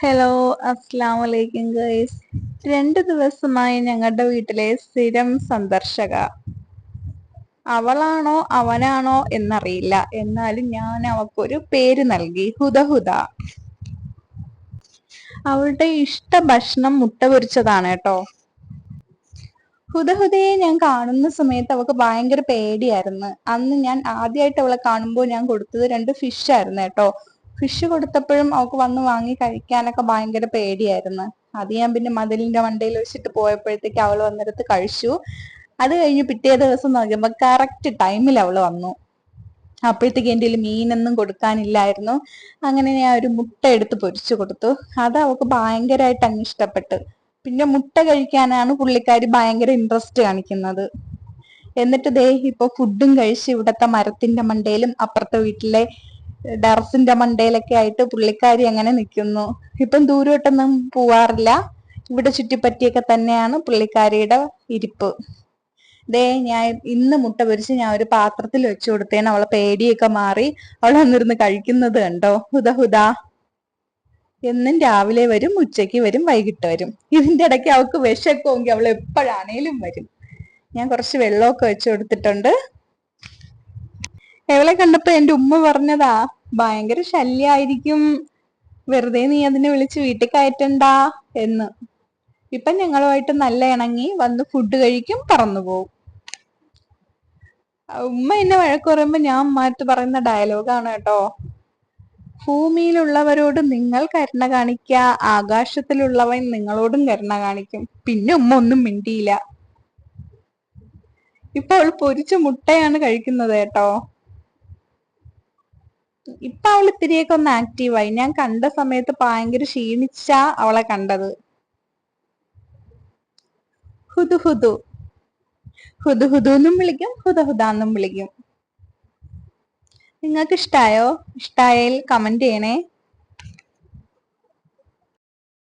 Hello, അസ്സാം വലൈക്കും guys. 2 ദിവസമായി ഞങ്ങളുടെ വീട്ടിലെ സ്ഥിരം സന്ദർശക. അവളാണോ അവനാണോ എന്നറിയില്ല, എന്നാലും ഞാൻ അവക്കൊരു പേര് നൽകി, ഹുദഹുദ. അവളുടെ ഇഷ്ട ഭക്ഷണം മുട്ട പൊരിച്ചതാണ് കേട്ടോ. ഹുദഹുദയെ ഞാൻ കാണുന്ന സമയത്ത് അവൾക്ക് ഭയങ്കര പേടിയായിരുന്നു. അന്ന് ഞാൻ ആദ്യമായിട്ട് അവളെ കാണുമ്പോൾ ഞാൻ കൊടുത്തത് 2 ഫിഷ് ആയിരുന്നു കേട്ടോ. ഫിഷ് കൊടുത്തപ്പോഴും അവൾക്ക് വന്ന് വാങ്ങി കഴിക്കാനൊക്കെ ഭയങ്കര പേടിയായിരുന്നു. അത് ഞാൻ പിന്നെ മതിലിന്റെ മണ്ടയിൽ വെച്ചിട്ട് പോയപ്പോഴത്തേക്ക് അവൾ വന്നിടത്ത് കഴിച്ചു. അത് കഴിഞ്ഞ് പിറ്റേ ദിവസം നോക്കിയപ്പോ കറക്റ്റ് ടൈമിൽ അവള് വന്നു. അപ്പോഴത്തേക്ക് എൻ്റെ കയ്യിൽ മീനൊന്നും കൊടുക്കാനില്ലായിരുന്നു. അങ്ങനെ ഞാൻ ഒരു മുട്ട എടുത്ത് പൊരിച്ചു കൊടുത്തു. അത് അവൾക്ക് ഭയങ്കരമായിട്ട് അങ്ങ് ഇഷ്ടപ്പെട്ടു. പിന്നെ മുട്ട കഴിക്കാനാണ് പുള്ളിക്കാരി ഭയങ്കര ഇൻട്രസ്റ്റ് കാണിക്കുന്നത്. എന്നിട്ട് ദേ ഇപ്പൊ ഫുഡും കഴിച്ച് ഇവിടത്തെ മരത്തിന്റെ മണ്ടയിലും അപ്പുറത്തെ വീട്ടിലെ ടെറസിന്റെ മണ്ടയിലൊക്കെ ആയിട്ട് പുള്ളിക്കാരി അങ്ങനെ നിൽക്കുന്നു. ഇപ്പം ദൂരോട്ടൊന്നും പോവാറില്ല. ഇവിടെ ചുറ്റിപ്പറ്റിയൊക്കെ തന്നെയാണ് പുള്ളിക്കാരിയുടെ ഇരിപ്പ്. ദേ ഞാൻ ഇന്ന് മുട്ട പൊരിച്ച് ഞാൻ ഒരു പാത്രത്തിൽ വെച്ചു കൊടുത്തേന് അവളെ പേടിയൊക്കെ മാറി. അവൾ വന്നിരുന്ന് കഴിക്കുന്നത് കണ്ടോ, ഹുദഹുദ. എന്നും രാവിലെ വരും, ഉച്ചയ്ക്ക് വരും, വൈകിട്ട് വരും. ഇതിന്റെ ഇടയ്ക്ക് അവൾക്ക് വിശക്കുമെങ്കിൽ അവൾ എപ്പോഴാണേലും വരും. ഞാൻ കുറച്ച് വെള്ളമൊക്കെ വെച്ചു കൊടുത്തിട്ടുണ്ട്. അവളെ കണ്ടപ്പോ എന്റെ ഉമ്മ പറഞ്ഞതാ, ഭയങ്കര ശല്യായിരിക്കും, വെറുതെ നീ അതിനെ വിളിച്ച് വീട്ടിൽ കയറ്റണ്ടാ എന്ന്. ഇപ്പൊ ഞങ്ങളുമായിട്ട് നല്ല ഇണങ്ങി വന്ന് ഫുഡ് കഴിക്കും, പറന്നു പോവും. ഉമ്മ എന്നെ വഴക്ക് പറയുമ്പോ ഞാൻ ഉമ്മാറ്റ് പറയുന്ന ഡയലോഗാണ് കേട്ടോ. ഭൂമിയിലുള്ളവരോട് നിങ്ങൾ കരുണ കാണിക്ക, ആകാശത്തിലുള്ളവൻ നിങ്ങളോടും കരുണ കാണിക്കും. പിന്നെ ഉമ്മ ഒന്നും മിണ്ടിയില്ല. ഇപ്പൊ അവൾ പൊരിച്ച മുട്ടയാണ് കഴിക്കുന്നത് കേട്ടോ. ഇപ്പൊ അവൾ ഇത്തിരിയൊക്കെ ഒന്ന് ആക്റ്റീവായി. ഞാൻ കണ്ട സമയത്ത് ഭയങ്കര ക്ഷീണിച്ചാ അവളെ കണ്ടത്. ഹുദുഹുദു, ഹുദുഹുദു എന്നും വിളിക്കും, ഹുദഹുദ എന്നും വിളിക്കും. നിങ്ങൾക്ക് ഇഷ്ടായോ? ഇഷ്ടായാൽ കമന്റ് ചെയ്യണേ.